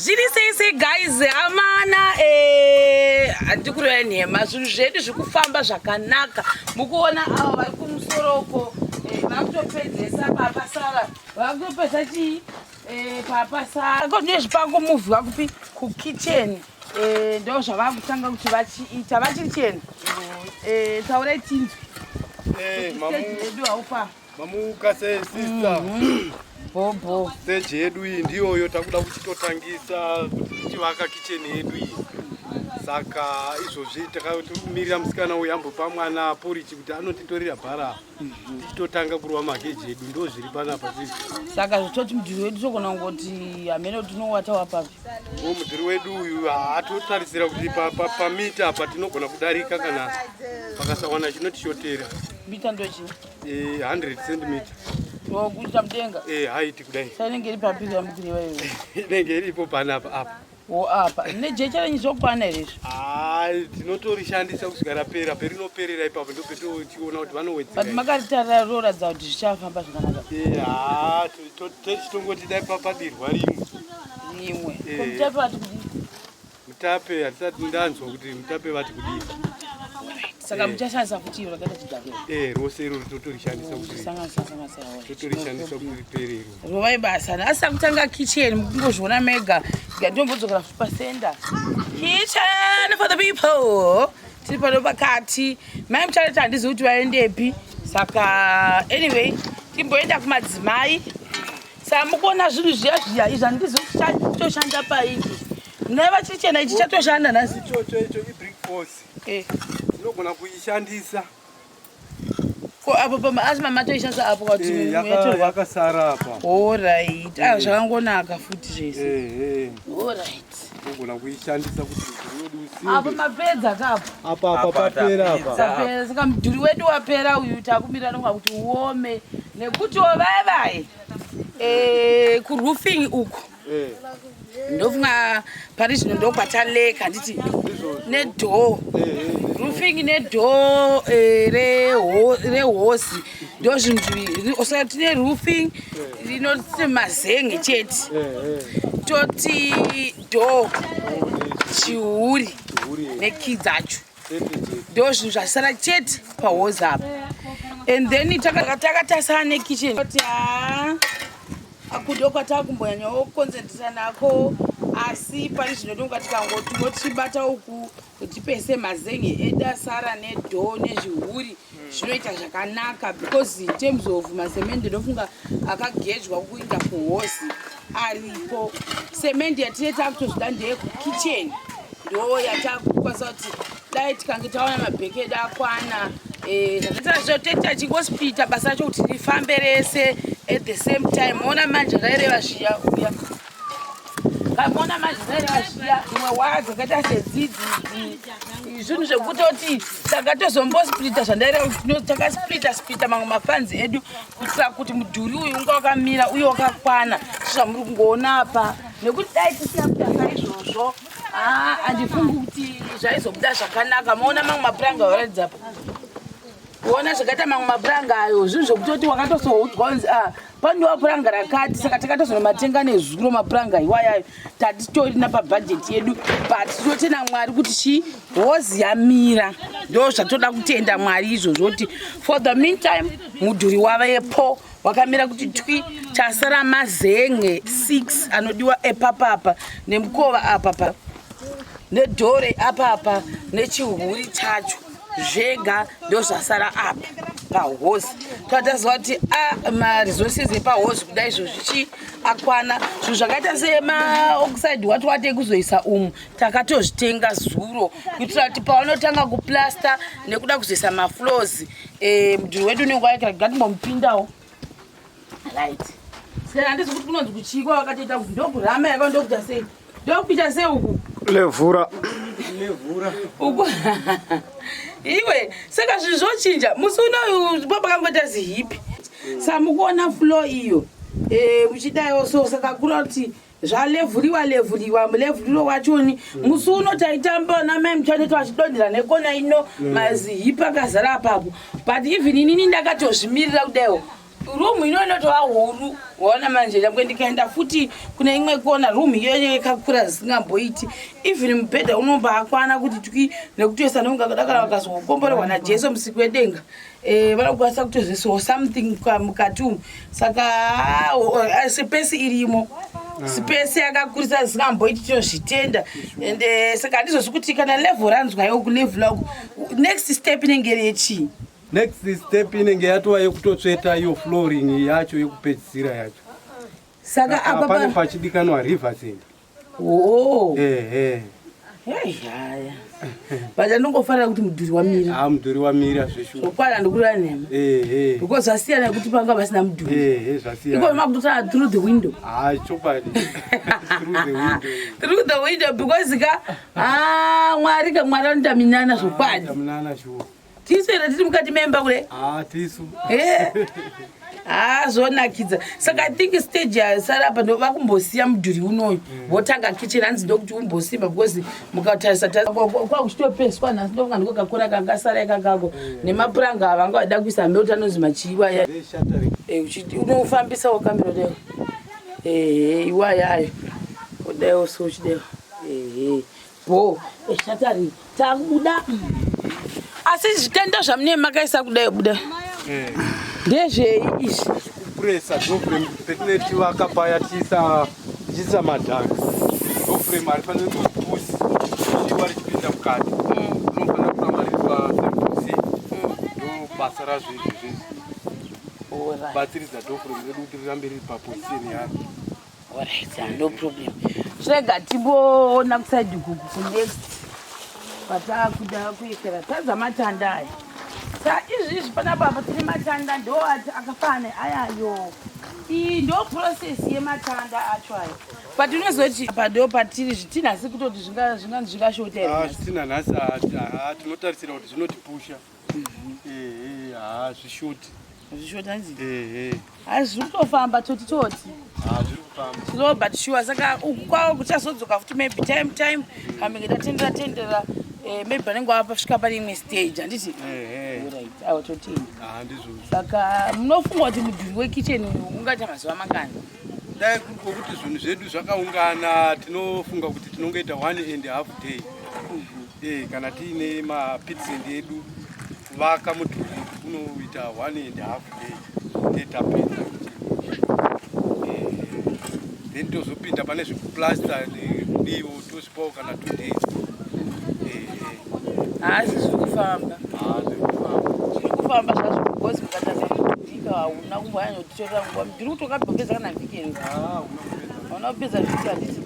Zvirisese guys amana andikureva nhema zvinhu zvedu zvikufamba zvakanaka mukuona avo vari kumusoroko vakutopedzesa papasara vakutopedza chii papasara nezvipango muvhwa kupi kukitchen ndo zvavakutanga kuti vachiita vachiricheni taurai tinzwi edu haupa mamukase sister bobo stage yedu iyi ndiyoyo takuda kuchitotangisa kuti tichivaka kitchen yedu iyi saka izvozvi takamirira musikana uyu ambopa mwana porichi kuti anotitorera bhara tichitotanga kurova mageji edu ndo zviri panapa saka zvitoti mudhuri wedu togona kungoti hamene kuti tinowatawa papi mudhuri wedu uyu hatotarisira kuti pamita apa tinogona kudarika kana pakasawana chinotishotera mita ndochi 100 cm kuita mudenga haiti kudai sainenge iri papiri yamukureva iyo inenge iripo panapa apa apa nejecha renyu zvokwana here izvo tinotorishandisa kusvika rapera perinoperera ipapo ndopetochiona kuti vanowedzera but makaritarira roratidza kuti zvichafamba zvakanaka tichitongoti dai padirwa rimwe komutape vati kudii mutape hatisati ndanzwa kuti mutape vati kudii saka muchashandisa futi iro rakaita chidhakero rose iro totorishandisa kuti riperero rovai basa asi takutanga kitchen mukungozviona mega ndombodzokera futi pasenda kitchen for the people tiri pano pakati mai Muchaneta handizi kuti vaendepi saka anyway timboenda kumadzimai saka mukuona zvinhu zviya izvi handizi kuti chatoshanda paiki nevachirichena ichi chatoshanda nhasi ichocho ibrick force tinogona kuishandisa apo asi mama toishandisa apo yakasara apa alright zvakangonaka futi zvese alright tinogona kuishandisa kuti apo mapedza kapo apa papera apa saka mudhuri wedu wapera uyu takumirira nonga kuti uome nekuti ovavai kuroofing uku ndofunga pari zvino ndokwataleka nditi nedhoo roofing nedhoo rehosi ndo zvinhu zviviri saka tine roofing rinoti mazenge chete toti dhoo chihuri nekidzi acho ndo zvinhu zvasara chete pahosi apa and then takatasana nekitchen oti akudo kwatakumboyanyawo konzentrata nako asi pari zvino tonga tikangotibata uku kuti pese mazenge edasara nedhoo nezvihuri zvinoita zvakanaka because in terms of masemende ndofunga akagedzwa kuinda kuhosi aripo semende yatine takutozvida ndeyekukitchen ndo yatakukwanisa kuti dai tikange taona mabhekedi akwana zvatoita chingosipita basa racho kuti rifambe rese at the same time ona manje raireva zviya uya kamona manje raireva zviya imwe waya dzakaita sedzidzi zvinhu zvekutoti takatozombosplita zvandaireva kuti takasplita mamwe mafanzi edu kuitira kuti mudhuri uyu unga wakamira uye wakakwana zvamuri kungoona apa nekuti dai tisina kutasa izvozvo handifungi kuti zvaizobuda zvakanaka maona mamwe mapuranga awaradzapo kuona zvakaita mamwe mapuranga ayo zvinhu zvokutoti wakatosohudzwa kunzi pandiwa puranga rakati saka takatozonomatenga nezuro mapuranga iwayayo tatitorina pabhajeti yedu but tinotenda mwari kuti hozi yamira ndo zvatoda kutenda mwari izvozvo kuti for the meantime mudhuri wavayepo wakamira kuti twi chasara mazenge 6 anodiwa epapapa nemukova apapa nedhore apapa nechihuri chacho zvega ndo zvasara apa pahosi tataziva kuti maresources epahosi kudai izvo zvichi akwana zvinhu zvakaita semaoxide wati kuzoisa umu takatozvitenga zuro kuitira kuti pavanotanga kuplasta nekuda kuzoisa mafloors mudhuri wedu unenge waikira gatimbomupindawo right saka handizi kuti kunonzi kuchikwa wakatoita kuti ndokurama yaka ndokuita sei ndokuita sei uku levhura uku iwe saka zvinhu zvochinja musi unoyu papakangoita zihipi saka mukuona floor iyo muchidaiwo so saka kura kuti zvalevhuriwa mulevhuriro wachoni musi uno taitamba namai Muchaneta vachidondera nekona ino mazihipi akazara apapo but even inini ndakatozvimirira kudaiwo room inonotova huru waona manje changwe ndikaenda futi kune imwe kona room iyoyo yakakura zvisingamboiti even mubhedha unombakwana kuti twi nekutoisa nongakadakara vakazokomborerwa najesu musiku wedenga vanokwanisa kutozoisawo something mukati umu saka sipesi irimo sipesi yakakurisa zvisingamboiti tinozvitenda ende saka handizozvi kuti kana level ranzwayo kulevhula uku next step inenge iri yechii next step inenge yatova yekutotsveta iyo flooring yacho yekupedzisira yacho saka apa pane pachidikanwa riverside haya but andingofanira kuti mudhuri wamira mudhuri wamira zvekwana ndikurira nema because zvasiyana kuti panga pasina mudhuri iko makutotana through the window chokwadi through the window because mwari anotaminana zvokwadi tisu here tiri mukati memba kure tisu zvonakidza saka I think stage yasara apa ndovakumbosiya mudhuri unoyu votanga kitchen hanzi ndokuti umbosimba because mukatarisa kwakuchitopeswa nhasi ndovanga ndikokakura kangasara ikakako nemapuranga avanga vada kuisa hambe kuti anonzi machiiwa unofambisawo kamiro deo iwa yayo udaiwo so uchideo shatari takubuda asi zvitendo zvamunee makaisa kudai buda ndezvei izvi kupuresa doframe petineti vakapaya tiisa madhaka doframe ari fanire kupusi chiva richipinda mukati unofanira kuramba riri pasempusi ndo basa razvo izvozvezvi batsiridza doframe redu kuti rirambe riri paposisheni yaro no problem zvirega timboona kusaidi gugu kunext patakuda kuekera tadza matanda aya sa izvizvi panapapa tine matanda ndo akafana ayayo iyi ndo process yematanda acho ayo but unozoti pado patiri zvitina si kutoti zvingashota here zvitina nhasi tinotarisira kuti zvinotipusha zvishoti zvishota nzi zviri kutofamba toti tinobva tishuwa saka uku kwavo kuchazodzoka futi maybe time kamenge tatendera maybe panenge wapasvika pane imwe stage handiti awo totenda saka munofunga kuti mudhuri wekitchen ungaita mazuva mangani dai kurikokuti zvinhu zvedu zvakaungana tinofunga kuti tinongoita 1.5 day kana tiine mapitsend edu kuvaka mudhuri unoita 1.5 day tapedza then tozopinda pane zvekuplasta nedivo tosipawo kana 2 days zviri kufamba zvazvo because mukatasa kudika hauna kumboyanyotitora nguva mudhuri kuti wakapedza kana vhiki here hauna kupedza vhiki handiti